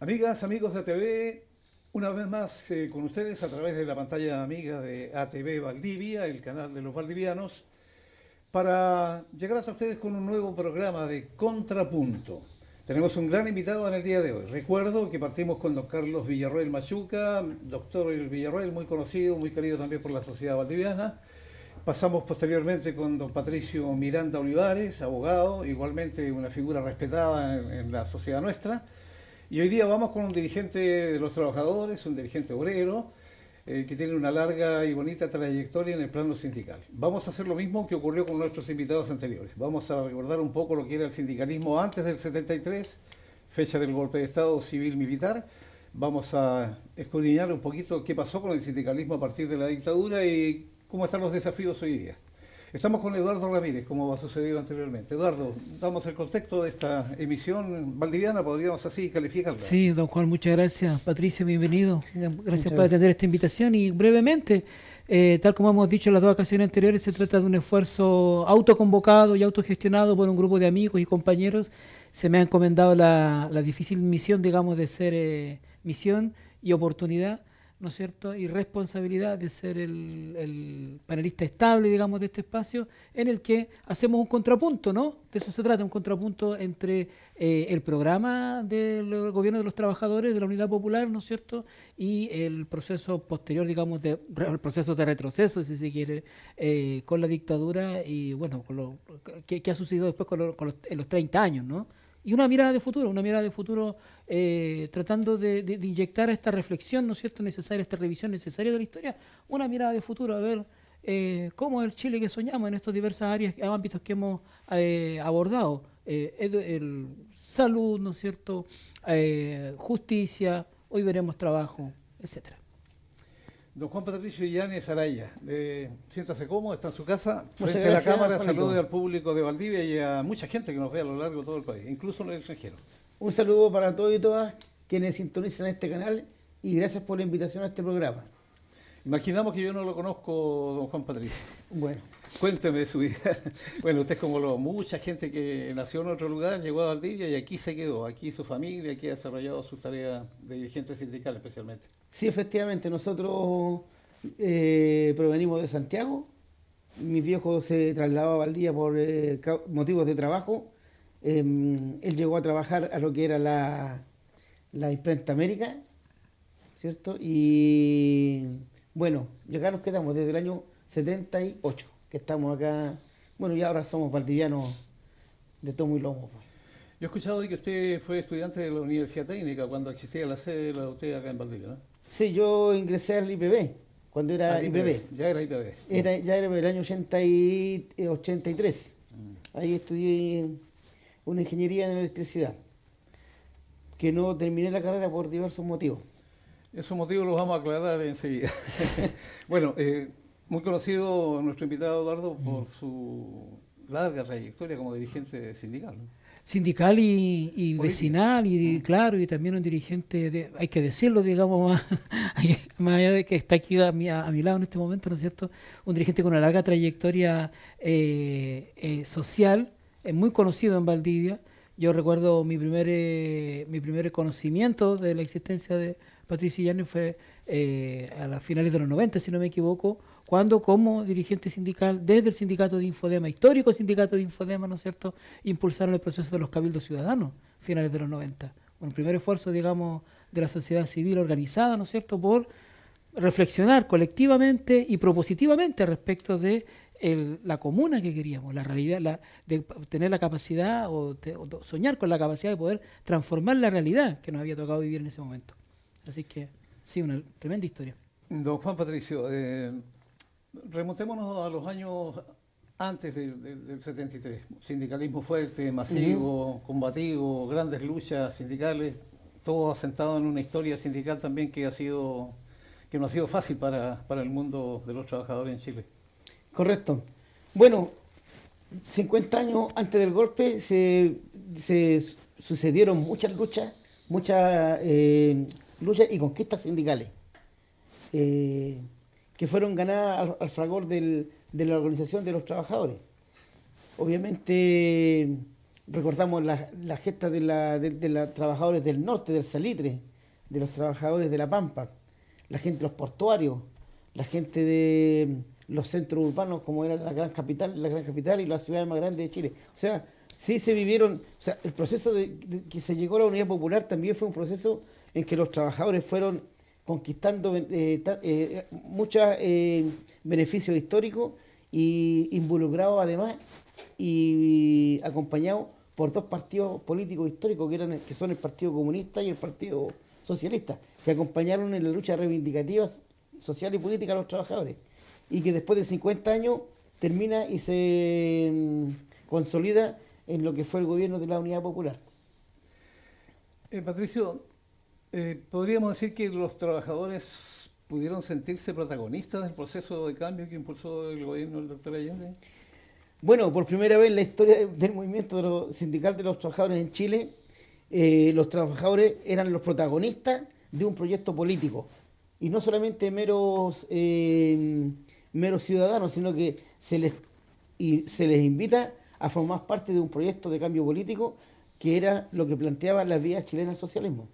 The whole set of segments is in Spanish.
Amigas, amigos de ATV, una vez más con ustedes a través de la pantalla amiga de ATV Valdivia, el canal de los valdivianos, para llegar hasta ustedes con un nuevo programa de Contrapunto. Tenemos un gran invitado en el día de hoy. Recuerdo que partimos con don Carlos Villarroel Machuca, doctor Villarroel, muy conocido, muy querido también por la sociedad valdiviana. Pasamos posteriormente con don Patricio Miranda Olivares, abogado, igualmente una figura respetada en la sociedad nuestra. Y hoy día vamos con un dirigente de los trabajadores, un dirigente obrero, que tiene una larga y bonita trayectoria en el plano sindical. Vamos a hacer lo mismo que ocurrió con nuestros invitados anteriores. Vamos a recordar un poco lo que era el sindicalismo antes del 73, fecha del golpe de Estado civil-militar. Vamos a escudriñar un poquito qué pasó con el sindicalismo a partir de la dictadura y cómo están los desafíos hoy día. Estamos con Eduardo Ramírez, como ha sucedido anteriormente. Eduardo, damos el contexto de esta emisión valdiviana, podríamos así calificarla. Sí, don Juan, muchas gracias. Patricio, bienvenido. Gracias Muchas por gracias. atender esta invitación. Y brevemente, tal como hemos dicho en las dos ocasiones anteriores, se trata de un esfuerzo autoconvocado y autogestionado por un grupo de amigos y compañeros. Se me ha encomendado la difícil misión, digamos, de ser misión y oportunidad, ¿no es cierto? Y responsabilidad de ser el panelista estable, digamos, de este espacio, en el que hacemos un contrapunto, ¿no? De eso se trata, un contrapunto entre el programa del gobierno de los trabajadores de la Unidad Popular, ¿no es cierto? Y el proceso posterior, digamos, el proceso de retroceso, si se quiere, con la dictadura y, bueno, con que ha sucedido después en los 30 años, ¿no? Y una mirada de futuro tratando de inyectar esta reflexión, ¿no es cierto?, necesaria, esta revisión necesaria de la historia, una mirada de futuro, a ver cómo es el Chile que soñamos en estas diversas áreas, ámbitos que hemos abordado, salud, ¿no es cierto?, justicia, hoy veremos trabajo, etcétera. Don Juan Patricio Illanes Araya, siéntase cómodo, está en su casa, Muchas frente a la gracias, cámara, Juanito. salude al público de Valdivia y a mucha gente que nos ve a lo largo de todo el país, incluso los extranjeros. Un saludo para todos y todas quienes sintonizan este canal y gracias por la invitación a este programa. Imaginamos que yo no lo conozco, don Juan Patricio. Bueno, Cuénteme de su vida. Bueno, usted es como mucha gente que nació en otro lugar, llegó a Valdivia y aquí se quedó, aquí su familia, aquí ha desarrollado sus tareas de dirigente sindical especialmente. sí, efectivamente, nosotros provenimos de Santiago. Mi viejo se trasladó a Valdivia por motivos de trabajo. Él llegó a trabajar a lo que era la Imprenta América, ¿cierto? Y bueno, y acá nos quedamos desde el año 78, que estamos acá. Bueno, y ahora somos valdivianos de tomo y lomo, pues. Yo he escuchado de que usted fue estudiante de la Universidad Técnica cuando existía la sede de la UTE acá en Valdivia, ¿no? Sí, yo ingresé al IPB, cuando era Al IPB, IPB. ya era IPB. Ya era el año 83. Mm. Ahí estudié una ingeniería en electricidad, que no terminé la carrera por diversos motivos. Esos motivos los vamos a aclarar enseguida. Bueno, muy conocido nuestro invitado Eduardo por su larga trayectoria como dirigente sindical, ¿no? Sindical y Política. vecinal, y Mm. claro, y también un dirigente, hay que decirlo, digamos, más, más allá de que está aquí a mi lado en este momento, ¿no es cierto? Un dirigente con una larga trayectoria social, muy conocido en Valdivia. Yo recuerdo mi primer conocimiento de la existencia de Patricio Illanes fue a las finales de los 90, si no me equivoco, cuando como dirigente sindical, desde el sindicato de Infodema, histórico sindicato de Infodema, ¿no es cierto?, impulsaron el proceso de los cabildos ciudadanos, finales de los 90. Un primer esfuerzo, digamos, de la sociedad civil organizada, ¿no es cierto?, por reflexionar colectivamente y propositivamente respecto de la comuna que queríamos, la realidad, de tener la capacidad o soñar con la capacidad de poder transformar la realidad que nos había tocado vivir en ese momento. Así que, sí, una tremenda historia. Don Juan Patricio, remontémonos a los años antes del 73. Sindicalismo fuerte, Ujú. masivo, combativo, grandes luchas sindicales, todo asentado en una historia sindical también que no ha sido fácil para el mundo de los trabajadores en Chile. Correcto. Bueno, 50 años antes del golpe se sucedieron muchas luchas y conquistas sindicales, eh, que fueron ganadas al fragor de la organización de los trabajadores. Obviamente recordamos la gesta de los trabajadores del norte, del salitre, de los trabajadores de la Pampa, la gente de los portuarios, la gente de los centros urbanos como era la gran capital y las ciudades más grandes de Chile. O sea, sí se vivieron, o sea, el proceso de que se llegó a la unidad popular también fue un proceso en que los trabajadores fueron conquistando muchos beneficios históricos y involucrados además y acompañados por dos partidos políticos históricos que son el Partido Comunista y el Partido Socialista, que acompañaron en la lucha reivindicativa social y política a los trabajadores y que después de 50 años termina y se consolida en lo que fue el gobierno de la Unidad Popular. Patricio, ¿podríamos decir que los trabajadores pudieron sentirse protagonistas del proceso de cambio que impulsó el gobierno del doctor Allende? Bueno, por primera vez en la historia del movimiento sindical de los trabajadores en Chile, los trabajadores eran los protagonistas de un proyecto político y no solamente meros ciudadanos, sino que se les invita a formar parte de un proyecto de cambio político que era lo que planteaba las vías chilenas del socialismo.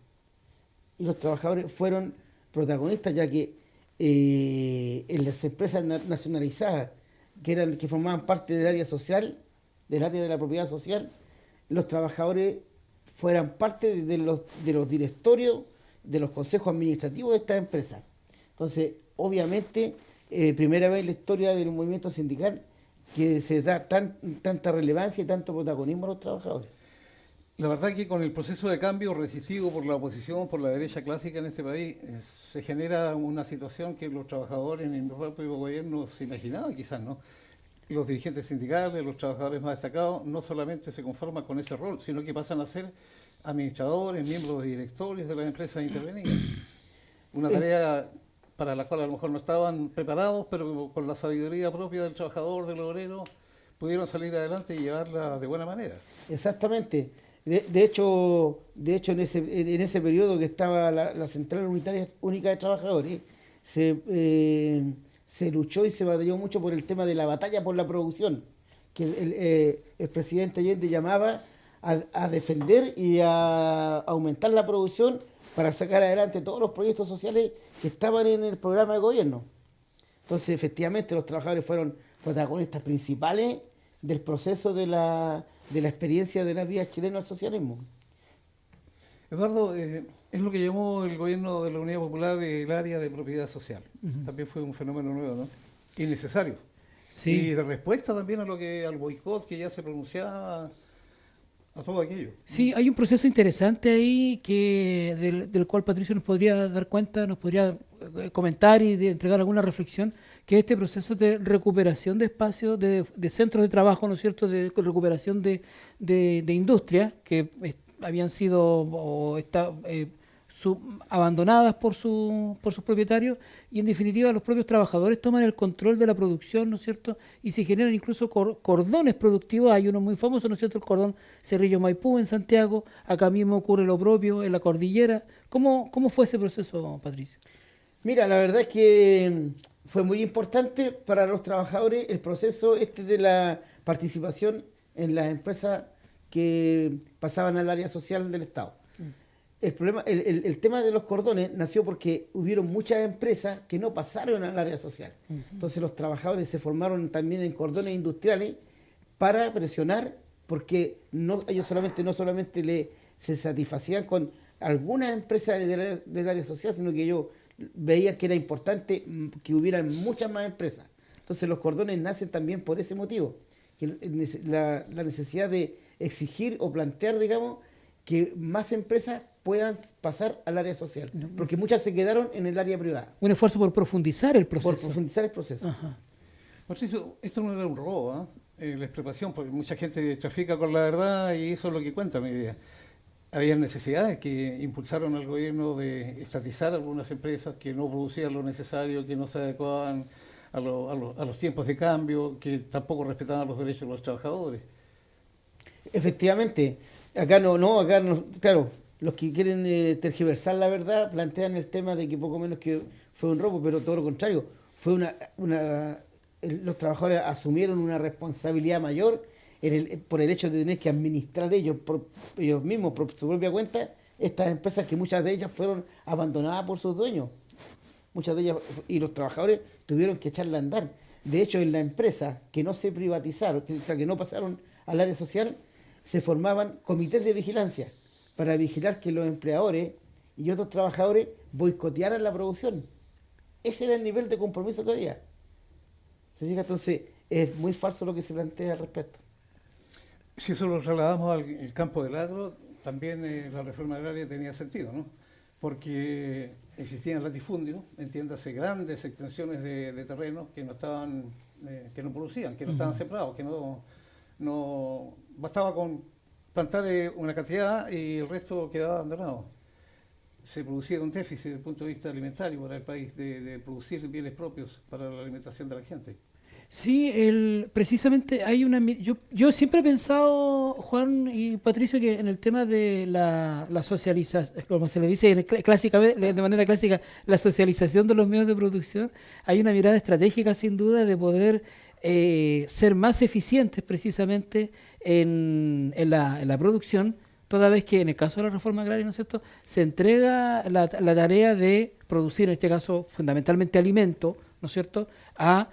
Y los trabajadores fueron protagonistas, ya que en las empresas nacionalizadas, que formaban parte del área social, del área de la propiedad social, los trabajadores fueran parte de los directorios, de los consejos administrativos de estas empresas. Entonces, obviamente, primera vez en la historia del movimiento sindical que se da tanta relevancia y tanto protagonismo a los trabajadores. La verdad que con el proceso de cambio resistido por la oposición, por la derecha clásica en este país, se genera una situación que los trabajadores en el propio gobierno se imaginaban quizás, ¿no? Los dirigentes sindicales, los trabajadores más destacados, no solamente se conforman con ese rol, sino que pasan a ser administradores, miembros de directorios de las empresas intervenidas. Una tarea para la cual a lo mejor no estaban preparados, pero con la sabiduría propia del trabajador, del obrero, pudieron salir adelante y llevarla de buena manera. Exactamente. De hecho en ese periodo que estaba la Central Unitaria Única de Trabajadores, se luchó y se batalló mucho por el tema de la batalla por la producción, que el presidente Allende llamaba a defender y a aumentar la producción para sacar adelante todos los proyectos sociales que estaban en el programa de gobierno. Entonces, efectivamente, los trabajadores fueron protagonistas principales del proceso de la experiencia de las vías chilenas al socialismo. Eduardo, es lo que llamó el gobierno de la Unidad Popular el área de propiedad social. También fue un fenómeno nuevo, ¿no? Y necesario. Sí. Y de respuesta también al boicot que ya se pronunciaba, a todo aquello. Sí, hay un proceso interesante ahí del cual Patricio nos podría dar cuenta, nos podría comentar y entregar alguna reflexión, que es este proceso de recuperación de espacios, de centros de trabajo, ¿no es cierto?, de recuperación de industria que habían sido abandonadas por sus propietarios, y en definitiva los propios trabajadores toman el control de la producción, ¿no es cierto?, y se generan incluso cordones productivos. Hay uno muy famoso, ¿no es cierto?, el cordón Cerrillo Maipú en Santiago. Acá mismo ocurre lo propio en la cordillera. ¿Cómo fue ese proceso, Patricio? Mira, la verdad es que fue muy importante para los trabajadores el proceso de la participación en las empresas que pasaban al área social del Estado. El tema de los cordones nació porque hubieron muchas empresas que no pasaron al área social. Entonces los trabajadores se formaron también en cordones industriales para presionar, porque ellos no solamente se satisfacían con algunas empresas del área social, sino que ellos veían que era importante que hubieran muchas más empresas. Entonces los cordones nacen también por ese motivo, que la necesidad de exigir o plantear, digamos, que más empresas puedan pasar al área social, porque muchas se quedaron en el área privada. Un esfuerzo por profundizar el proceso. Por profundizar el proceso. Ajá. Patricio, esto no era un robo, la expropiación, porque mucha gente trafica con la verdad y eso es lo que cuenta mi idea. Había necesidades que impulsaron al gobierno de estatizar algunas empresas que no producían lo necesario, que no se adecuaban a los tiempos de cambio, que tampoco respetaban los derechos de los trabajadores. Efectivamente, acá no, claro, los que quieren tergiversar la verdad plantean el tema de que poco menos que fue un robo, pero todo lo contrario, fue los trabajadores asumieron una responsabilidad mayor por el hecho de tener que administrar ellos mismos, por su propia cuenta, estas empresas que muchas de ellas fueron abandonadas por sus dueños. Muchas de ellas, y los trabajadores tuvieron que echarla a andar. De hecho, en la empresa que no se privatizaron, o sea, que no pasaron al área social, se formaban comités de vigilancia para vigilar que los empleadores y otros trabajadores boicotearan la producción. Ese era el nivel de compromiso que había. ¿Se fija? Entonces, es muy falso lo que se plantea al respecto. Si eso lo trasladamos al campo del agro, también la reforma agraria tenía sentido, ¿no? Porque existían latifundios, entiéndase, grandes extensiones de terrenos que no estaban, que no producían, que no estaban sembrados, que no bastaba con plantar una cantidad y el resto quedaba abandonado. Se producía un déficit desde el punto de vista alimentario para el país, de producir bienes propios para la alimentación de la gente. Sí, precisamente hay yo siempre he pensado, Juan y Patricio, que en el tema de la socialización, como se le dice de manera clásica, la socialización de los medios de producción, hay una mirada estratégica sin duda de poder ser más eficientes precisamente en la producción, toda vez que en el caso de la reforma agraria, ¿no es cierto?, se entrega la tarea de producir, en este caso, fundamentalmente alimento, ¿no es cierto?, a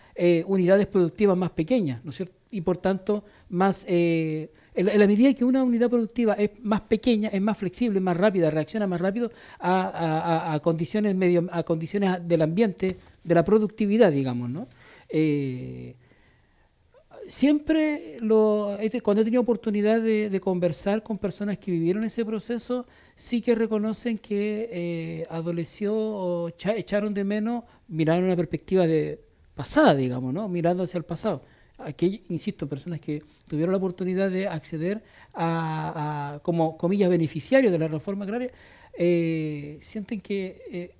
unidades productivas más pequeñas, ¿no es cierto?, y por tanto más en la medida que una unidad productiva es más pequeña, es más flexible, más rápida, reacciona más rápido a condiciones a condiciones del ambiente, de la productividad, digamos, ¿no? Siempre cuando he tenido oportunidad de conversar con personas que vivieron ese proceso, sí que reconocen que adoleció o echaron de menos mirar en una perspectiva pasada, digamos, ¿no? Mirando hacia el pasado. Aquí, insisto, personas que tuvieron la oportunidad de acceder como comillas, beneficiarios de la reforma agraria, sienten que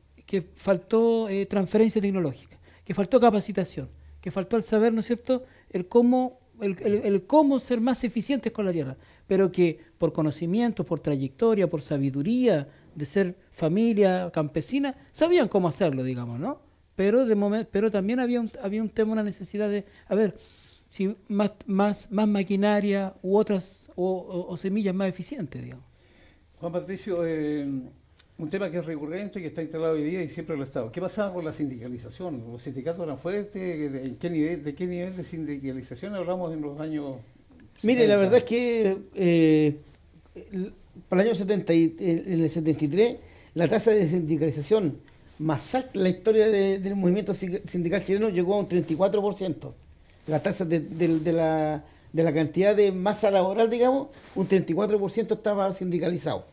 faltó transferencia tecnológica, que faltó capacitación, que faltó el saber, ¿no es cierto?, el cómo ser más eficientes con la tierra, pero que por conocimiento, por trayectoria, por sabiduría de ser familia campesina, sabían cómo hacerlo, digamos, ¿no? Pero también había un tema, una necesidad de, a ver, si más maquinaria u otras o semillas más eficientes, digamos. Juan Patricio, un tema que es recurrente, que está instalado hoy día y siempre lo ha estado. ¿Qué pasaba con la sindicalización? ¿Los sindicatos eran fuertes? ¿De qué nivel de sindicalización hablamos en los años 70? Mire, la verdad es que para el año 70 en el 73, la tasa de sindicalización más alta en la historia del movimiento sindical chileno llegó a un 34%. La tasa de la cantidad de masa laboral, digamos, un 34% estaba sindicalizado.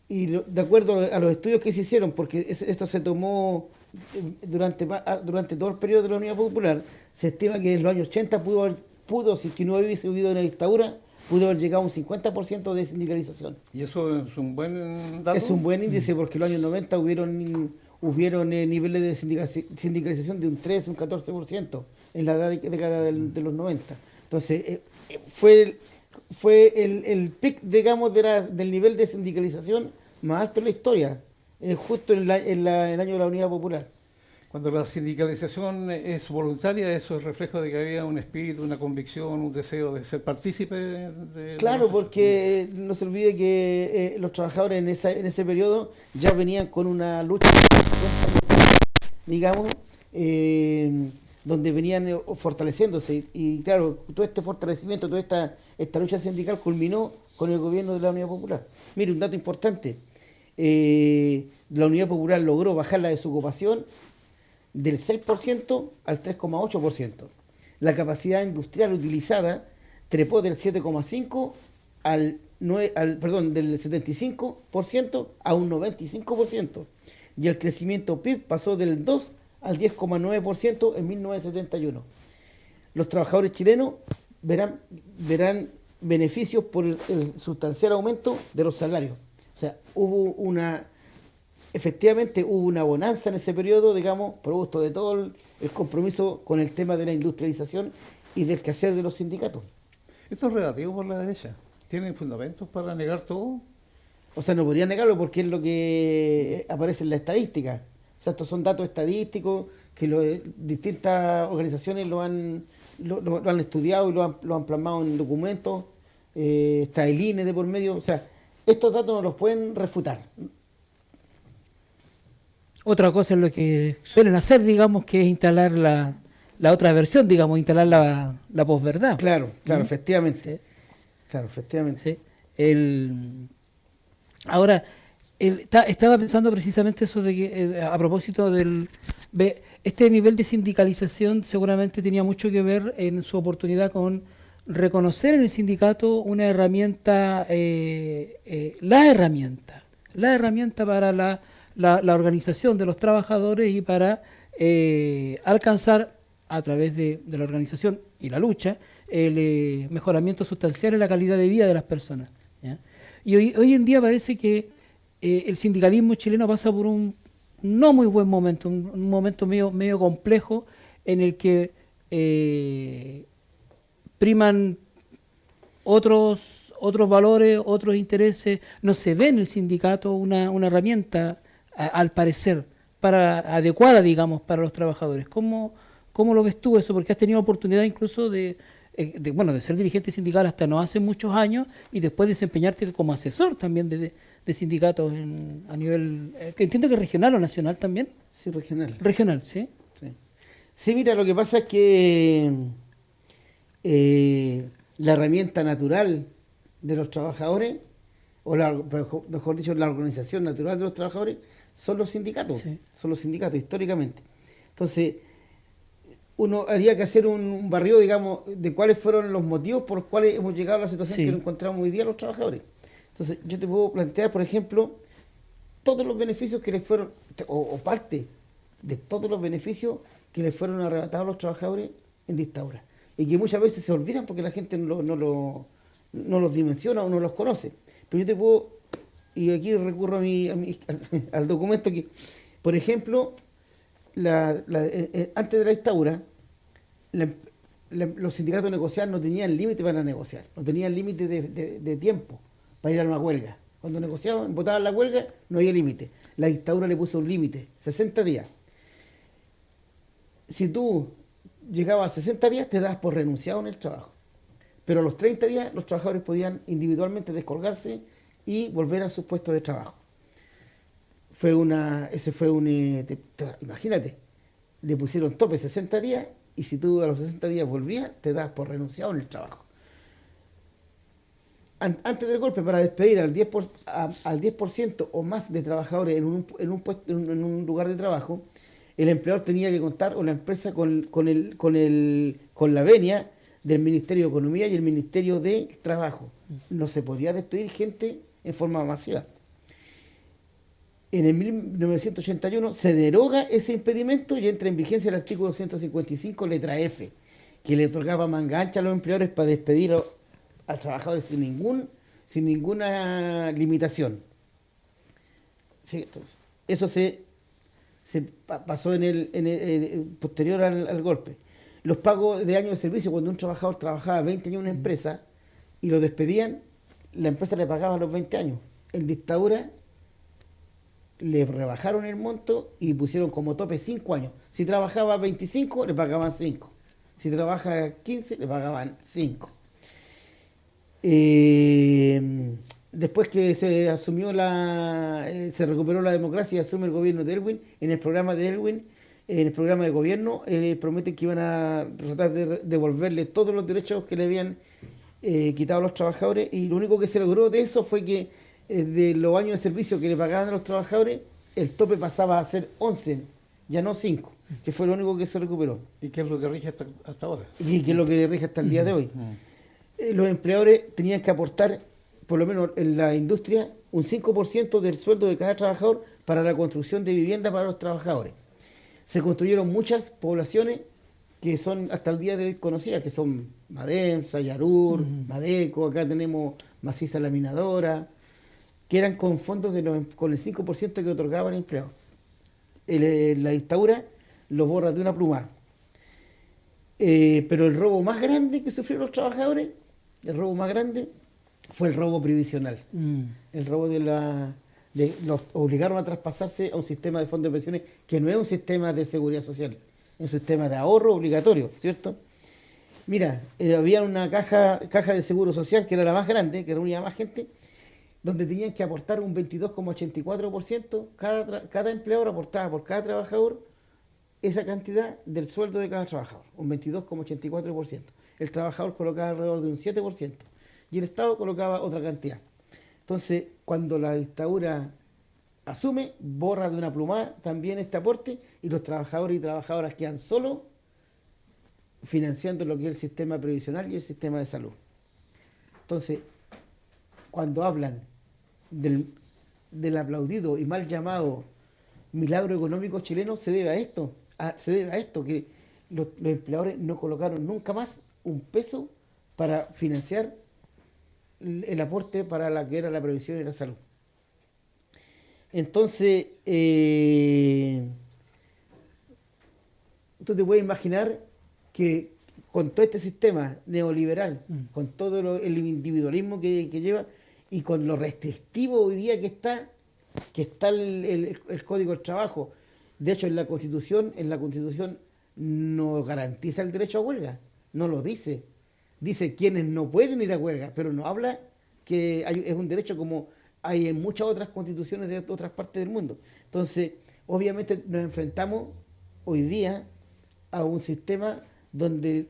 Y de acuerdo a los estudios que se hicieron, porque esto se tomó durante todo el periodo de la Unidad Popular, se estima que en los años 80 si que no hubiese habido una dictadura, pudo haber llegado a un 50% de sindicalización. ¿Y eso es un buen dato? Es un buen índice porque en los años 90 hubieron niveles de sindicalización de un 13, un 14% en la década de los 90. Entonces, fue el pic, digamos, del nivel de sindicalización más alto en la historia, justo en el año de la Unidad Popular. Cuando la sindicalización es voluntaria, eso es reflejo de que había un espíritu, una convicción, un deseo de ser partícipe de Claro, porque no se olvide que los trabajadores en ese periodo ya venían con una lucha, digamos, donde venían fortaleciéndose. Y claro, todo este fortalecimiento, toda esta lucha sindical culminó con el gobierno de la Unidad Popular. Mire, un dato importante. La Unidad Popular logró bajar la desocupación del 6% al 3,8%. La capacidad industrial utilizada trepó del 7,5% del 75% a un 95%. Y el crecimiento PIB pasó del 2 al 10,9% en 1971. Los trabajadores chilenos verán beneficios por el sustancial aumento de los salarios. O sea, efectivamente hubo una bonanza en ese periodo, digamos, producto de todo el compromiso con el tema de la industrialización y del quehacer de los sindicatos. Esto es relativo por la derecha. ¿Tienen fundamentos para negar todo? O sea, no podría negarlo porque es lo que aparece en la estadística. O sea, estos son datos estadísticos que distintas organizaciones lo han lo han estudiado y lo han plasmado en documentos, está el INE de por medio, o sea, estos datos no los pueden refutar. Otra cosa es lo que suelen hacer, digamos, que es instalar la otra versión, digamos, instalar la posverdad. Claro, ¿Mm? efectivamente. Sí. Claro, efectivamente. Sí. Ahora, estaba pensando precisamente eso de que, a propósito este nivel de sindicalización seguramente tenía mucho que ver en su oportunidad con reconocer en el sindicato una herramienta, la herramienta para la organización de los trabajadores y para alcanzar a través de la organización y la lucha el mejoramiento sustancial en la calidad de vida de las personas, ¿ya? Y hoy en día parece que el sindicalismo chileno pasa por un no muy buen momento, un momento medio complejo en el que priman otros valores, otros intereses. No se ve en el sindicato una herramienta, al parecer, adecuada, digamos, para los trabajadores. ¿Cómo lo ves tú eso? Porque has tenido oportunidad incluso de ser dirigente sindical hasta no hace muchos años y después desempeñarte como asesor también de sindicatos a nivel, que entiendo que regional o nacional también. Sí, regional. Regional, ¿sí? Sí. Sí, mira, lo que pasa es que la herramienta natural de los trabajadores, mejor dicho, la organización natural de los trabajadores, son los sindicatos. Sí. Son los sindicatos, históricamente. Entonces, uno haría que hacer un barrido, digamos, de cuáles fueron los motivos por los cuales hemos llegado a la situación Sí. que nos encontramos hoy día los trabajadores. Entonces, yo te puedo plantear, por ejemplo, todos los beneficios que les fueron, o parte de todos los beneficios que les fueron arrebatados a los trabajadores en dictadura. Y que muchas veces se olvidan porque la gente no los dimensiona o no los conoce. Pero yo te puedo, y aquí recurro al documento que, por ejemplo, antes de la dictadura, los sindicatos negociados no tenían límite para negociar, no tenían límite de tiempo para ir a una huelga. Cuando negociaban, votaban la huelga, no había límite. La dictadura le puso un límite, 60 días. Si tú llegabas a 60 días, te dabas por renunciado en el trabajo. Pero a los 30 días, los trabajadores podían individualmente descolgarse y volver a sus puestos de trabajo. Imagínate, le pusieron tope 60 días y si tú a los 60 días volvías, te das por renunciado en el trabajo. Antes del golpe, para despedir al 10% o más de trabajadores en un lugar de trabajo, el empleador tenía que contar, o la empresa, con la venia del Ministerio de Economía y el Ministerio de Trabajo. No se podía despedir gente en forma masiva. En el 1981 se deroga ese impedimento y entra en vigencia el artículo 155, letra F, que le otorgaba manga ancha a los empleadores para despedir a trabajadores sin ninguna limitación. Sí, entonces, eso se pasó posterior al golpe. Los pagos de años de servicio, cuando un trabajador trabajaba 20 años en una empresa y lo despedían, la empresa le pagaba los 20 años. En dictadura le rebajaron el monto y pusieron como tope 5 años. Si trabajaba 25, le pagaban 5. Si trabajaba 15, le pagaban 5. Después que se asumió se recuperó la democracia y asume el gobierno de Elwin, en el programa de Elwin, en el programa de gobierno, prometen que iban a tratar de devolverle todos los derechos que le habían quitado a los trabajadores, y lo único que se logró de eso fue que de los años de servicio que le pagaban a los trabajadores, el tope pasaba a ser 11, ya no 5, que fue lo único que se recuperó. ¿Y qué es lo que rige hasta ahora? Y que es lo que rige hasta el día de hoy. Los empleadores tenían que aportar, por lo menos en la industria, un 5% del sueldo de cada trabajador para la construcción de vivienda para los trabajadores. Se construyeron muchas poblaciones que son hasta el día de hoy conocidas, que son Madensa, Yarur, Madeco, acá tenemos Maciza Laminadora, que eran con fondos con el 5% que otorgaban el empleado. La dictadura lo borra de una pluma. Pero el robo más grande que sufrieron los trabajadores, fue el robo previsional. El robo los obligaron a traspasarse a un sistema de fondos de pensiones que no es un sistema de seguridad social, es un sistema de ahorro obligatorio, ¿cierto? Mira, había una caja de seguro social que era la más grande, que reunía más gente, donde tenían que aportar un 22,84%, cada empleador aportaba por cada trabajador esa cantidad del sueldo de cada trabajador, un 22,84%. El trabajador colocaba alrededor de un 7% y el Estado colocaba otra cantidad. Entonces, cuando la dictadura asume, borra de una plumada también este aporte y los trabajadores y trabajadoras quedan solos financiando lo que es el sistema previsional y el sistema de salud. Entonces, cuando hablan del aplaudido y mal llamado milagro económico chileno, se debe a esto, que los empleadores no colocaron nunca más un peso para financiar el aporte para la que era la previsión y la salud. Entonces, tú te puedes imaginar que con todo este sistema neoliberal, con todo el individualismo que lleva y con lo restrictivo hoy día que está el Código del Trabajo. De hecho, en la Constitución no garantiza el derecho a huelga, no lo dice. Dice quienes no pueden ir a huelga, pero no habla que es un derecho como hay en muchas otras constituciones de otras partes del mundo. Entonces, obviamente nos enfrentamos hoy día a un sistema donde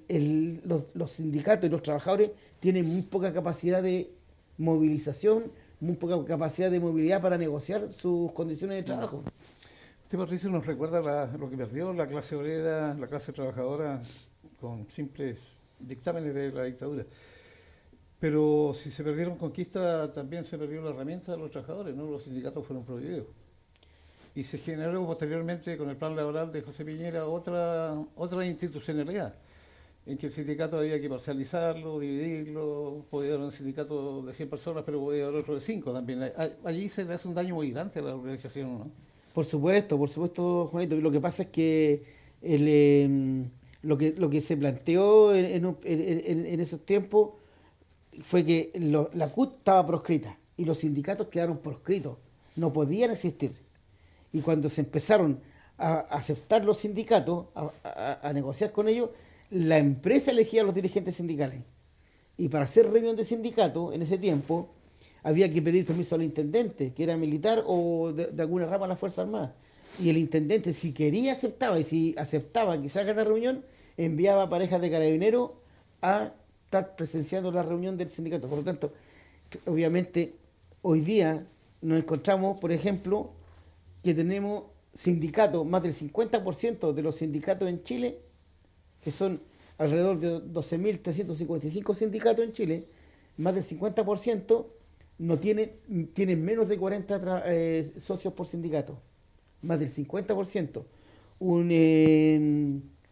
los sindicatos y los trabajadores tienen muy poca capacidad de movilización, muy poca capacidad de movilidad para negociar sus condiciones de trabajo. Usted, Patricio, nos recuerda lo que perdió la clase obrera, la clase trabajadora con simples dictámenes de la dictadura. Pero si se perdieron conquistas, también se perdió la herramienta de los trabajadores, ¿no? Los sindicatos fueron prohibidos. Y se generó posteriormente, con el plan laboral de José Piñera, otra institucionalidad, en que el sindicato había que parcializarlo, dividirlo, podía haber un sindicato de 100 personas, pero podía haber otro de 5 también. Allí se le hace un daño muy grande a la organización, ¿no? Por supuesto, Juanito. Lo que pasa es que lo que se planteó en esos tiempos fue que la CUT estaba proscrita y los sindicatos quedaron proscritos, no podían existir. Y cuando se empezaron a aceptar los sindicatos, a negociar con ellos, la empresa elegía a los dirigentes sindicales. Y para hacer reunión de sindicato, en ese tiempo, había que pedir permiso al intendente, que era militar o de alguna rama de las Fuerzas Armadas. Y el intendente, si quería, aceptaba. Y si aceptaba que se haga la reunión, enviaba a parejas de carabineros a estar presenciando la reunión del sindicato. Por lo tanto, obviamente, hoy día nos encontramos, por ejemplo, que tenemos sindicatos, más del 50% de los sindicatos en Chile, que son alrededor de 12.355 sindicatos en Chile, más del 50% no tienen menos de 40 socios por sindicato, más del 50%. Un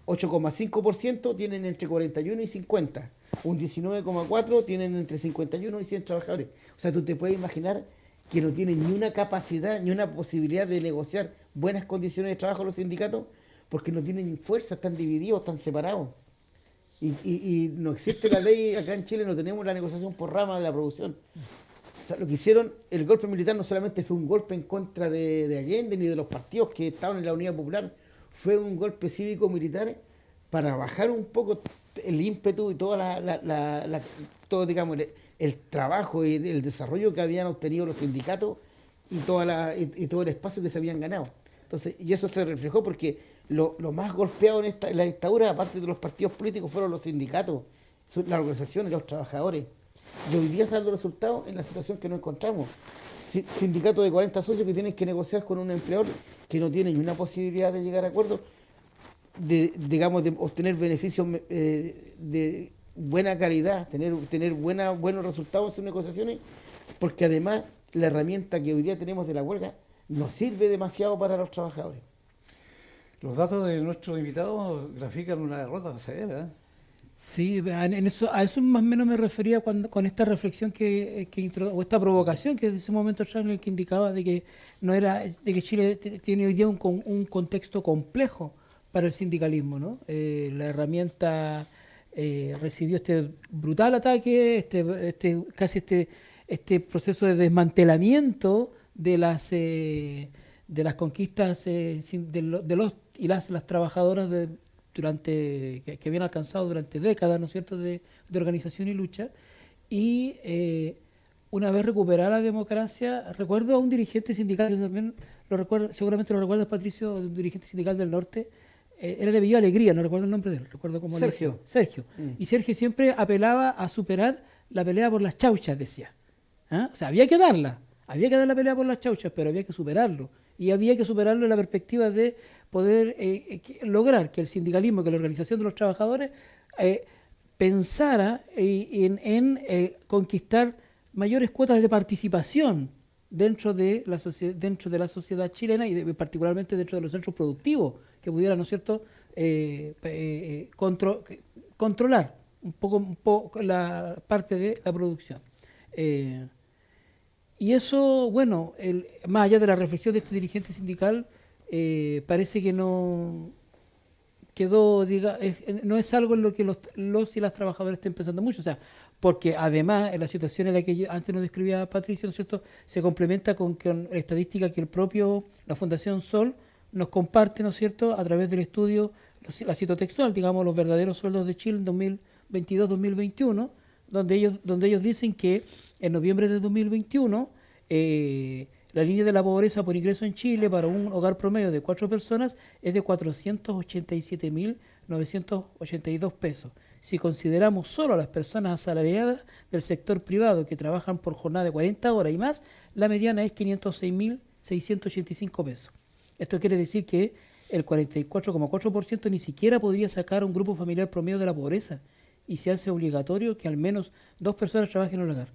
8,5% tienen entre 41 y 50, un 19,4% tienen entre 51 y 100 trabajadores. O sea, tú te puedes imaginar que no tienen ni una capacidad, ni una posibilidad de negociar buenas condiciones de trabajo los sindicatos, porque no tienen fuerza, están divididos, están separados. Y no existe la ley, acá en Chile no tenemos la negociación por rama de la producción. O sea, lo que hicieron, el golpe militar no solamente fue un golpe en contra de Allende ni de los partidos que estaban en la Unidad Popular, fue un golpe cívico-militar para bajar un poco el ímpetu y toda todo, digamos, el trabajo y el desarrollo que habían obtenido los sindicatos y todo el espacio que se habían ganado. Entonces, y eso se reflejó porque lo más golpeado en la dictadura, aparte de los partidos políticos, fueron los sindicatos, las organizaciones, los trabajadores. Y hoy día están los resultados en la situación que nos encontramos. Sindicatos de 40 socios que tienen que negociar con un empleador que no tiene ni una posibilidad de llegar a acuerdos, de obtener beneficios de buena calidad, tener buenos resultados en negociaciones, porque además la herramienta que hoy día tenemos de la huelga no sirve demasiado para los trabajadores. Los datos de nuestros invitados grafican una derrota severa, ¿eh? Sí, a eso más o menos me refería con esta reflexión o esta provocación que en ese momento atrás en el que indicaba de que Chile tiene hoy día un contexto complejo para el sindicalismo, ¿no? La herramienta recibió este brutal ataque, este proceso de desmantelamiento de las conquistas de los y las trabajadoras de que habían alcanzado durante décadas, ¿no es cierto?, de organización y lucha. Y una vez recuperada la democracia, recuerdo a un dirigente sindical, que también lo recuerdo, seguramente lo recuerdas, Patricio, un dirigente sindical del norte, era de Apellido Alegría, no recuerdo el nombre de él, recuerdo cómo Sergio. le decía. Sergio. Y Sergio siempre apelaba a superar la pelea por las chauchas, decía. ¿Ah? O sea, había que dar la pelea por las chauchas, pero había que superarlo. Y había que superarlo en la perspectiva de poder lograr que el sindicalismo, que la organización de los trabajadores pensara en conquistar mayores cuotas de participación dentro de la sociedad chilena y particularmente dentro de los centros productivos, que pudieran, ¿no es cierto?, controlar un poco la parte de la producción. Y eso, bueno, más allá de la reflexión de este dirigente sindical, parece que no quedó, no es algo en lo que los y las trabajadoras estén pensando mucho, o sea, porque además en la situación en la que antes nos describía Patricio, ¿no es cierto?, se complementa con la estadística que la Fundación Sol nos comparte, ¿no es cierto?, a través del estudio, la cito textual, digamos, los verdaderos sueldos de Chile en 2022-2021, donde ellos dicen que en noviembre de 2021 la línea de la pobreza por ingreso en Chile para un hogar promedio de 4 personas es de 487.982 pesos. Si consideramos solo a las personas asalariadas del sector privado que trabajan por jornada de 40 horas y más, la mediana es 506.685 pesos. Esto quiere decir que el 44,4% ni siquiera podría sacar a un grupo familiar promedio de la pobreza, y se hace obligatorio que al menos 2 personas trabajen en el hogar.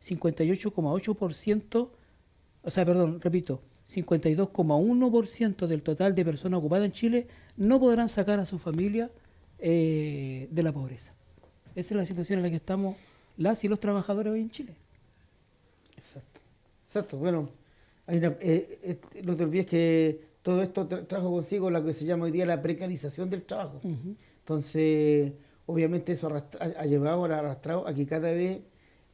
52,1% del total de personas ocupadas en Chile no podrán sacar a su familia de la pobreza. Esa es la situación en la que estamos las y los trabajadores hoy en Chile. Exacto. Bueno, no te olvides que todo esto trajo consigo lo que se llama hoy día la precarización del trabajo. Uh-huh. Entonces, obviamente eso ha llevado, ha arrastrado a que cada vez,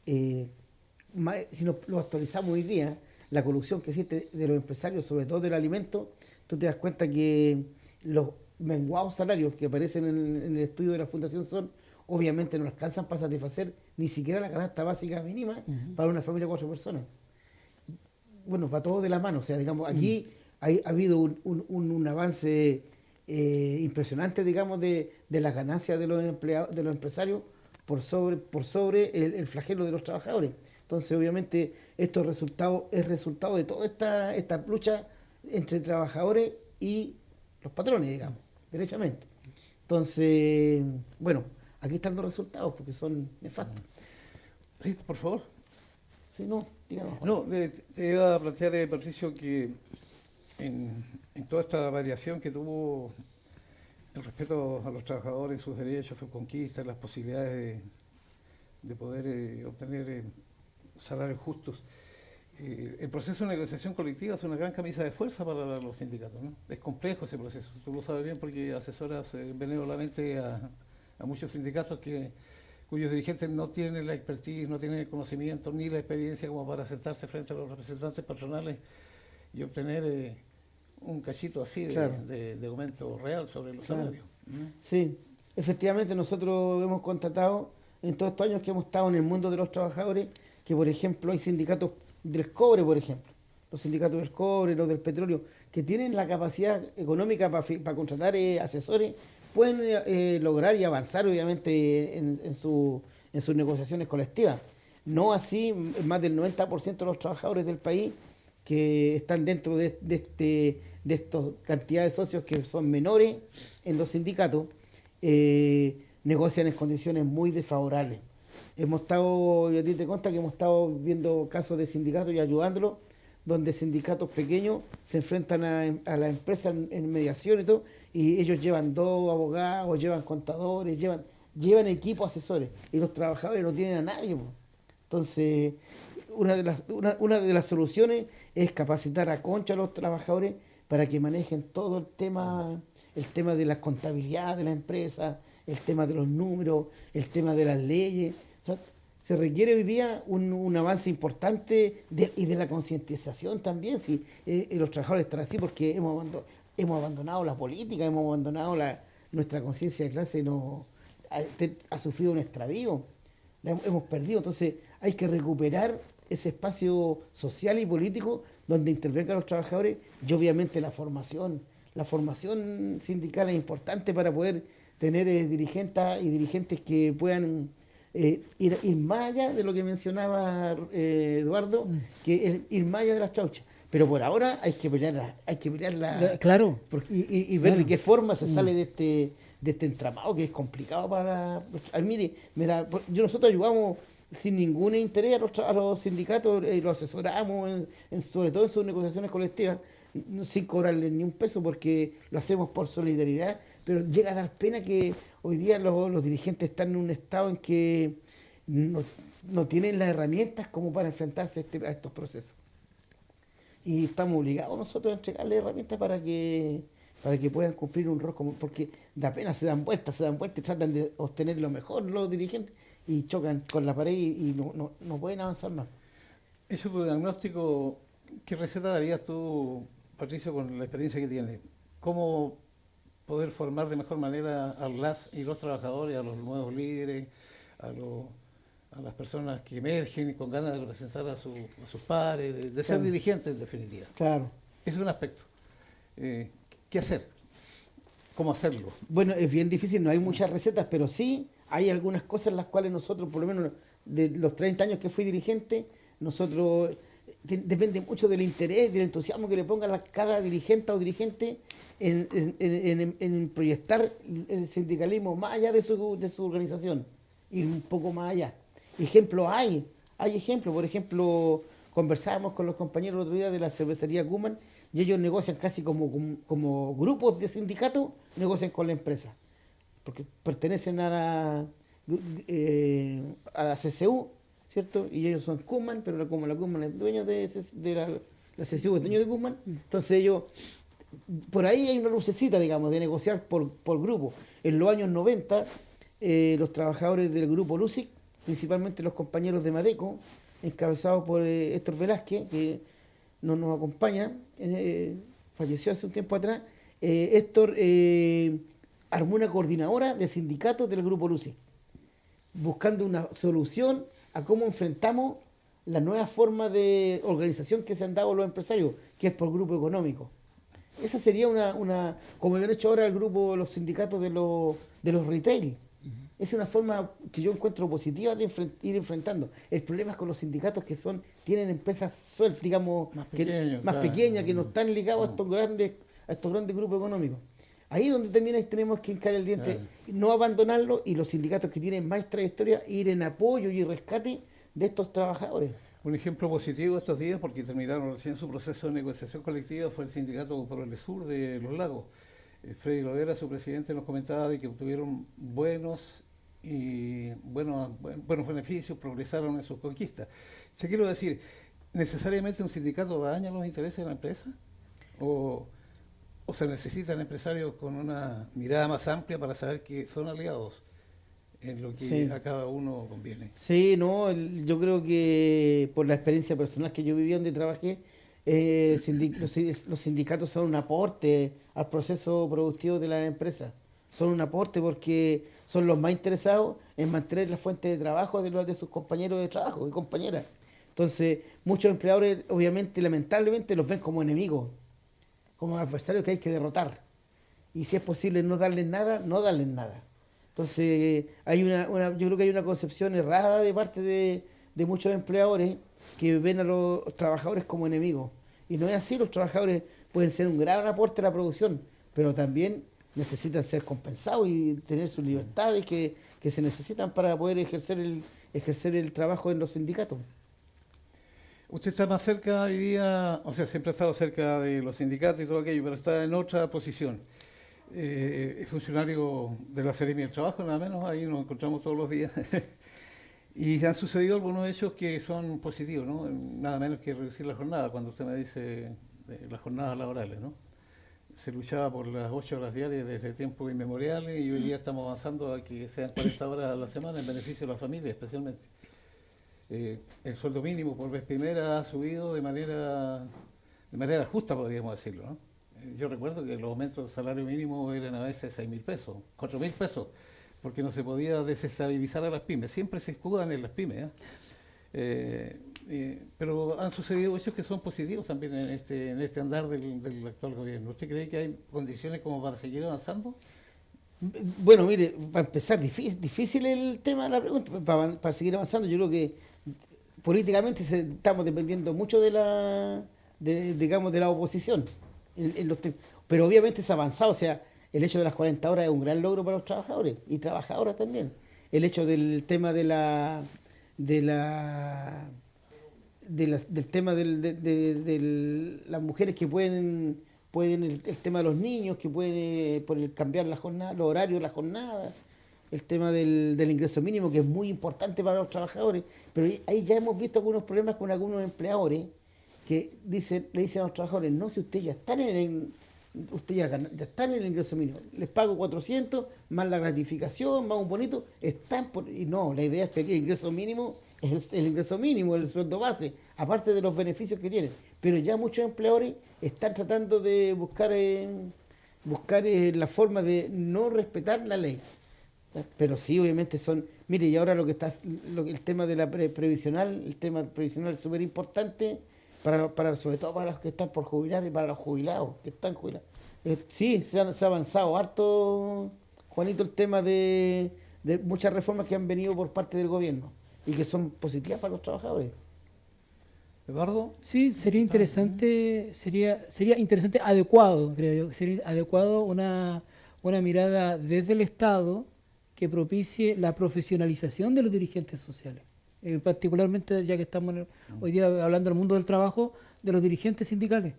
si lo actualizamos hoy día, la corrupción que existe de los empresarios, sobre todo del alimento, tú te das cuenta que los menguados salarios que aparecen en el estudio de la Fundación Sol, obviamente no alcanzan para satisfacer ni siquiera la canasta básica mínima para una familia de 4 personas. Bueno, va todo de la mano, o sea, digamos, aquí ha habido un avance impresionante, digamos, de las ganancias de los empleados, de los empresarios por sobre el flagelo de los trabajadores. Entonces, obviamente, esto es resultado de toda esta lucha entre trabajadores y los patrones, digamos, derechamente. Entonces, bueno, aquí están los resultados porque son nefastos. Sí, por favor. Sí, no, digamos. No, te iba a plantear, Patricio, que en toda esta variación que tuvo el respeto a los trabajadores, sus derechos, sus conquistas, las posibilidades de poder obtener salarios justos, el proceso de negociación colectiva es una gran camisa de fuerza para los sindicatos, ¿no? Es complejo ese proceso, tú lo sabes bien porque asesoras benévolamente a muchos sindicatos cuyos dirigentes no tienen la expertise, no tienen el conocimiento ni la experiencia como para sentarse frente a los representantes patronales y obtener un cachito así de aumento real sobre los salarios. Sí, efectivamente nosotros hemos constatado en todos estos años que hemos estado en el mundo de los trabajadores que, por ejemplo, hay sindicatos del cobre, por ejemplo, los sindicatos del cobre, los del petróleo, que tienen la capacidad económica para contratar asesores, pueden lograr y avanzar, obviamente, en sus negociaciones colectivas. No así más del 90% de los trabajadores del país que están dentro de estas cantidades de socios que son menores en los sindicatos, negocian en condiciones muy desfavorables. Hemos estado, y a ti te consta que hemos estado viendo casos de sindicatos y ayudándolos, donde sindicatos pequeños se enfrentan a la empresa en mediación y todo, y ellos llevan 2 abogados, llevan contadores, llevan equipos asesores, y los trabajadores no tienen a nadie. Entonces, una de las soluciones es capacitar a concha a los trabajadores para que manejen todo el tema de la contabilidad de la empresa, el tema de los números, el tema de las leyes. O sea, se requiere hoy día un avance importante y de la concientización también, si los trabajadores están así porque hemos abandonado la política, hemos abandonado nuestra conciencia de clase ha sufrido un extravío, hemos perdido. Entonces hay que recuperar ese espacio social y político donde intervengan los trabajadores y obviamente la formación sindical es importante para poder tener dirigentes que puedan ir más allá de lo que mencionaba Eduardo, que es ir más allá de las chauchas. Pero por ahora hay que pelearla Claro. Y ver de qué forma se sale Mm. de este entramado que es complicado a mí, mire, nosotros ayudamos sin ningún interés a los sindicatos, los asesoramos sobre todo en sus negociaciones colectivas, sin cobrarles ni un peso porque lo hacemos por solidaridad, pero llega a dar pena que hoy día los dirigentes están en un estado en que no, no tienen las herramientas como para enfrentarse a estos procesos. Y estamos obligados nosotros a entregarles herramientas para que puedan cumplir un rol como, porque da pena, se dan vueltas y tratan de obtener lo mejor los dirigentes y chocan con la pared y no pueden avanzar más. Eso tu diagnóstico, ¿qué receta darías tú, Patricio, con la experiencia que tienes? ¿Cómo poder formar de mejor manera a las y los trabajadores, a los nuevos líderes, a, los, a las personas que emergen con ganas de representar a sus pares, de ser Claro, dirigentes en definitiva? claro. Ese es un aspecto. Eh, ¿Qué hacer? ¿Cómo hacerlo? Bueno, es bien difícil, no hay muchas recetas, pero sí hay algunas cosas en las cuales nosotros, por lo menos de los 30 años que fui dirigente, nosotros depende mucho del interés, del entusiasmo que le ponga cada dirigente o dirigente en proyectar el sindicalismo más allá de su organización, ir un poco más allá. Ejemplos hay ejemplos, por ejemplo, conversábamos con los compañeros el otro día de la cervecería Kuman y ellos negocian casi como grupos de sindicatos, negocian con la empresa, porque pertenecen a la CCU, ¿cierto? Y ellos son Kuman, pero como la Kuman es dueño la CCU es dueño de Kuman, entonces ellos, por ahí hay una lucecita, digamos, de negociar por grupo. En los años 90, los trabajadores del grupo Lucic, principalmente los compañeros de Madeco, encabezados por Héctor Velázquez, que no nos acompaña, falleció hace un tiempo atrás. Héctor armó una coordinadora de sindicatos del grupo Lucic, buscando una solución a cómo enfrentamos la nueva forma de organización que se han dado los empresarios, que es por grupo económico. Esa sería como habían hecho ahora el grupo, los sindicatos de los retail. Es una forma que yo encuentro positiva de ir enfrentando. El problema es con los sindicatos que tienen empresas sueltas, digamos, más Claro. pequeñas, que no están ligados a estos grandes grupos económicos. Ahí es donde también tenemos que hincar el diente, Claro. no abandonarlo, y los sindicatos que tienen más trayectoria ir en apoyo y rescate de estos trabajadores. Un ejemplo positivo estos días, porque terminaron recién su proceso de negociación colectiva, fue el sindicato Progresur de Los Lagos. Freddy Lovera, su presidente, nos comentaba de que obtuvieron buenos beneficios, progresaron en sus conquistas. Yo quiero decir, ¿necesariamente un sindicato daña los intereses de la empresa? ¿O se necesitan empresarios con una mirada más amplia para saber que son aliados en lo que Sí. a cada uno conviene? Sí, no, yo creo que por la experiencia personal que yo viví donde trabajé, los sindicatos son un aporte al proceso productivo de la empresa. Son un aporte porque son los más interesados en mantener la fuente de trabajo de sus compañeros de trabajo y compañeras. Entonces, muchos empleadores, obviamente, lamentablemente, los ven como enemigos, como adversarios que hay que derrotar. Y si es posible no darles nada, no darles nada. Entonces, yo creo que hay una concepción errada de parte de muchos empleadores que ven a los trabajadores como enemigos. Y no es así, los trabajadores pueden ser un gran aporte a la producción, pero también necesitan ser compensados y tener sus libertades que se necesitan para poder ejercer el trabajo en los sindicatos. Usted está más cerca hoy día, o sea, siempre ha estado cerca de los sindicatos y todo aquello, pero está en otra posición. Es funcionario de la Seremi del Trabajo, nada menos, ahí nos encontramos todos los días. Y han sucedido algunos hechos que son positivos, ¿no? Nada menos que reducir la jornada, cuando usted me dice las jornadas laborales, ¿no? Se luchaba por las 8 horas diarias desde tiempos inmemoriales y hoy día estamos avanzando a que sean 40 horas a la semana en beneficio de la familia especialmente. El sueldo mínimo por vez primera ha subido de manera justa, podríamos decirlo, ¿no? yo recuerdo que los aumentos del salario mínimo eran a veces 6.000 pesos, 4.000 pesos, porque no se podía desestabilizar a las pymes. Siempre se escudan en las pymes, ¿eh? Pero han sucedido hechos que son positivos también en este andar del actual gobierno. ¿Usted cree que hay condiciones como para seguir avanzando? Bueno, mire, para empezar, difícil el tema de la pregunta, para seguir avanzando, yo creo que políticamente estamos dependiendo mucho digamos, de la oposición, en pero obviamente es avanzado, o sea, el hecho de las 40 horas es un gran logro para los trabajadores y trabajadoras también. El hecho del tema de la, del tema de las mujeres que pueden el tema de los niños, que pueden por el cambiar la jornada, los horarios de la jornada, el tema del ingreso mínimo, que es muy importante para los trabajadores, pero ahí ya hemos visto algunos problemas con algunos empleadores que le dicen a los trabajadores, no, si ustedes ya están ustedes ya están en el ingreso mínimo, les pago 400, más la gratificación, más un bonito, y no, la idea es que el ingreso mínimo es el ingreso mínimo, el sueldo base, aparte de los beneficios que tienen, pero ya muchos empleadores están tratando de buscar la forma de no respetar la ley. Pero sí, obviamente mire, y ahora el tema de la previsional, el tema previsional es súper importante, sobre todo para los que están por jubilar y para los jubilados, que están jubilados. Sí, se ha avanzado harto, Juanito, el tema de muchas reformas que han venido por parte del gobierno y que son positivas para los trabajadores. Eduardo. Sí, sería interesante, adecuado, creo yo, sería adecuado una mirada desde el Estado que propicie la profesionalización de los dirigentes sociales. Particularmente, ya que estamos hoy día hablando del mundo del trabajo, de los dirigentes sindicales.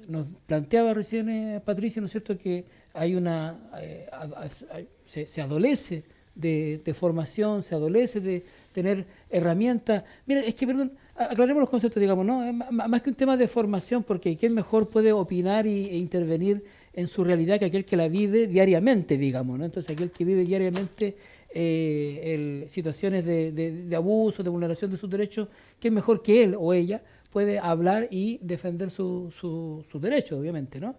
Nos planteaba recién Patricia, ¿no es cierto?, que se adolece de formación, se adolece de tener herramientas. Mira, es que, perdón, aclaremos los conceptos, digamos, ¿no? Más que un tema de formación, porque ¿quién mejor puede opinar e intervenir en su realidad que aquel que la vive diariamente, digamos, ¿no? Entonces, aquel que vive diariamente situaciones de abuso, de vulneración de sus derechos, ¿quién mejor que él o ella puede hablar y defender sus derechos, obviamente, ¿no?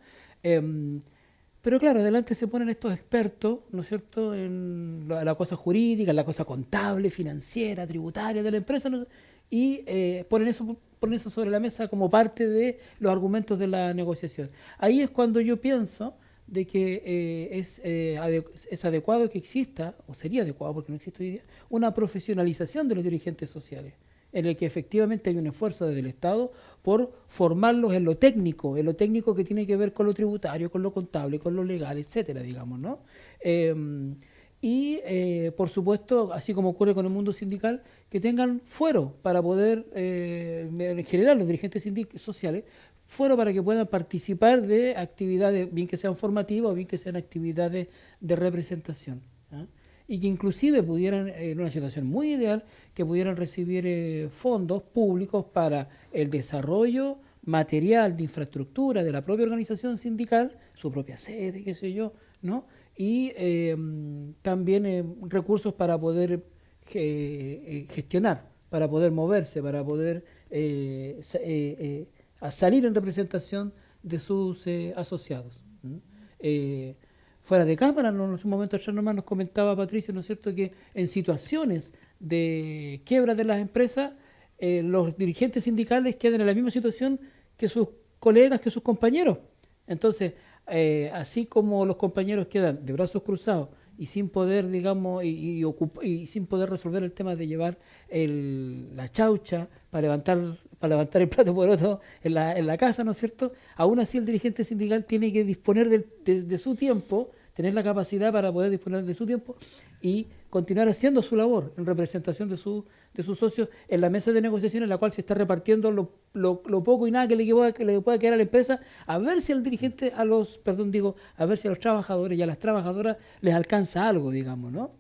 Pero claro, adelante se ponen estos expertos, ¿no es cierto?, en la cosa jurídica, en la cosa contable, financiera, tributaria de la empresa, ¿no? Y ponen eso sobre la mesa como parte de los argumentos de la negociación. Ahí es cuando yo pienso de que es adecuado que exista, o sería adecuado porque no existe hoy día, una profesionalización de los dirigentes sociales, en el que efectivamente hay un esfuerzo desde el Estado por formarlos en lo técnico que tiene que ver con lo tributario, con lo contable, con lo legal, etcétera, digamos, ¿no? Por supuesto, así como ocurre con el mundo sindical, que tengan fuero para poder, en general los dirigentes sociales, fuero para que puedan participar de actividades, bien que sean formativas o bien que sean actividades de representación, ¿eh? Y que inclusive pudieran, en una situación muy ideal, que pudieran recibir fondos públicos para el desarrollo material de infraestructura de la propia organización sindical, su propia sede, qué sé yo, ¿no? Y también recursos para poder gestionar, para poder moverse, para poder salir en representación de sus asociados. Fuera de cámara, en un momento atrás nomás nos comentaba Patricia, ¿no es cierto?, que en situaciones de quiebra de las empresas, los dirigentes sindicales quedan en la misma situación que sus colegas, que sus compañeros. Entonces, así como los compañeros quedan de brazos cruzados y sin poder, digamos, y sin poder resolver el tema de llevar la chaucha para levantar el plato por otro en la casa, ¿no es cierto? Aún así el dirigente sindical tiene que disponer de su tiempo, tener la capacidad para poder disponer de su tiempo y continuar haciendo su labor en representación de sus socios en la mesa de negociación en la cual se está repartiendo lo poco y nada que le pueda quedar a la empresa, a ver si al dirigente, a ver si a los trabajadores y a las trabajadoras les alcanza algo, digamos, ¿no?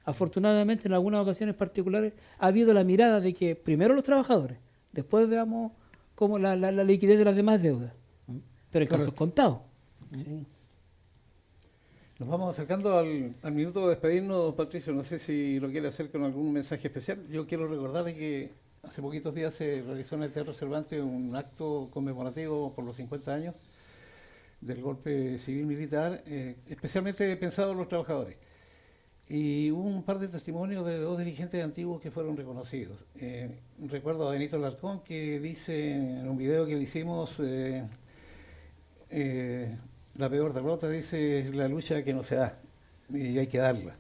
Afortunadamente en algunas ocasiones particulares ha habido la mirada de que primero los trabajadores, después veamos cómo la liquidez de las demás deudas, ¿no? Pero en casos contados. Sí. Nos vamos acercando al minuto de despedirnos, Patricio. No sé si lo quiere hacer con algún mensaje especial. Yo quiero recordar que hace poquitos días se realizó en el Teatro Cervantes un acto conmemorativo por los 50 años del golpe civil-militar, especialmente pensado en los trabajadores. Y hubo un par de testimonios de dos dirigentes antiguos que fueron reconocidos. Recuerdo a Benito Larcón, que dice en un video que le hicimos, la peor derrota, dice, la lucha que no se da, y hay que darla.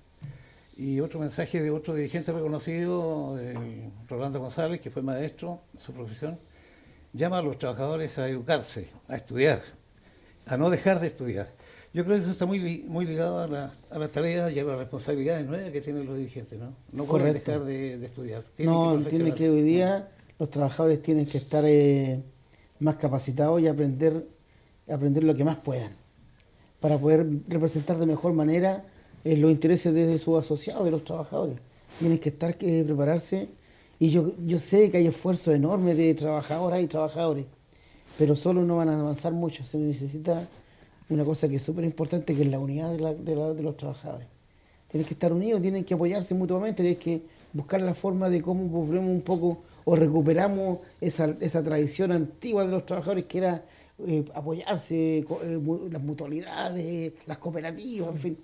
Y otro mensaje de otro dirigente reconocido, Rolando González, que fue maestro en su profesión, llama a los trabajadores a educarse, a estudiar, a no dejar de estudiar. Yo creo que eso está muy ligado a las tareas y a las responsabilidades nuevas que tienen los dirigentes, ¿no? No pueden dejar de estudiar. Tienen que hoy día los trabajadores tienen que estar más capacitados y aprender lo que más puedan, para poder representar de mejor manera los intereses de sus asociados, de los trabajadores. Tienen que estar, prepararse, y yo sé que hay esfuerzos enormes de trabajadoras y trabajadores, pero solo no van a avanzar mucho. Se necesita una cosa que es súper importante, que es la unidad de los trabajadores. Tienen que estar unidos, tienen que apoyarse mutuamente, tienen que buscar la forma de cómo volvemos un poco o recuperamos esa tradición antigua de los trabajadores, que era apoyarse, las mutualidades, las cooperativas, en fin.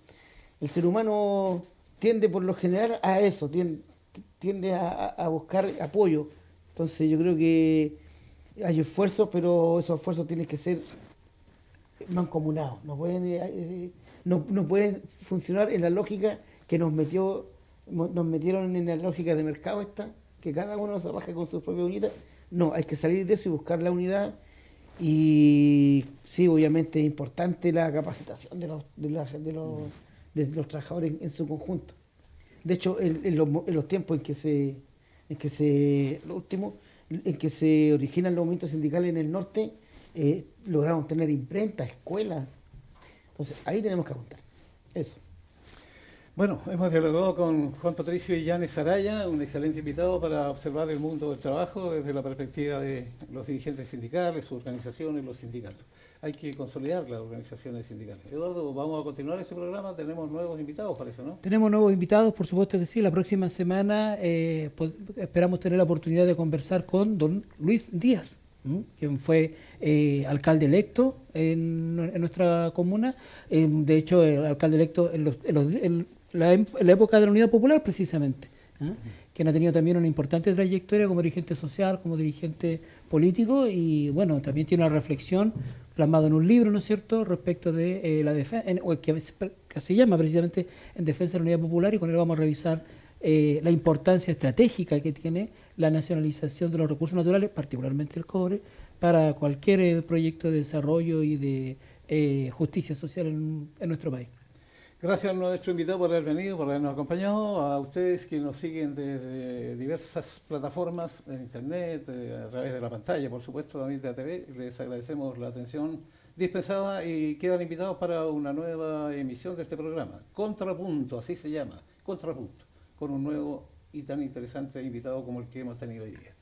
El ser humano tiende por lo general a eso, tiende a buscar apoyo. Entonces yo creo que hay esfuerzos, pero esos esfuerzos tienen que ser mancomunados. No pueden funcionar en la lógica que nos metieron en la lógica de mercado esta, que cada uno se raja con sus propias unitas. No, hay que salir de eso y buscar la unidad. Y sí, obviamente es importante la capacitación de los trabajadores en su conjunto. De hecho, en los tiempos en que se originan los movimientos sindicales en el norte, lograron tener imprentas, escuelas. Entonces, ahí tenemos que apuntar. Eso. Bueno, hemos dialogado con Juan Patricio Illanes Araya, un excelente invitado para observar el mundo del trabajo desde la perspectiva de los dirigentes sindicales, sus organizaciones, los sindicatos. Hay que consolidar las organizaciones sindicales. Eduardo, vamos a continuar este programa, tenemos nuevos invitados, parece, ¿no? Tenemos nuevos invitados, por supuesto que sí. La próxima semana esperamos tener la oportunidad de conversar con don Luis Díaz, quien fue alcalde electo en nuestra comuna. De hecho, el alcalde electo en la época de la Unidad Popular, precisamente, quien ha tenido también una importante trayectoria como dirigente social, como dirigente político, y bueno, también tiene una reflexión plasmada en un libro, ¿no es cierto?, respecto de la defensa, que se llama precisamente En Defensa de la Unidad Popular, y con él vamos a revisar la importancia estratégica que tiene la nacionalización de los recursos naturales, particularmente el cobre, para cualquier proyecto de desarrollo y de justicia social en nuestro país. Gracias a nuestro invitado por haber venido, por habernos acompañado, a ustedes que nos siguen desde diversas plataformas en internet, a través de la pantalla, por supuesto, también de ATV. Les agradecemos la atención dispensada y quedan invitados para una nueva emisión de este programa. Contrapunto, así se llama, Contrapunto, con un nuevo y tan interesante invitado como el que hemos tenido hoy día.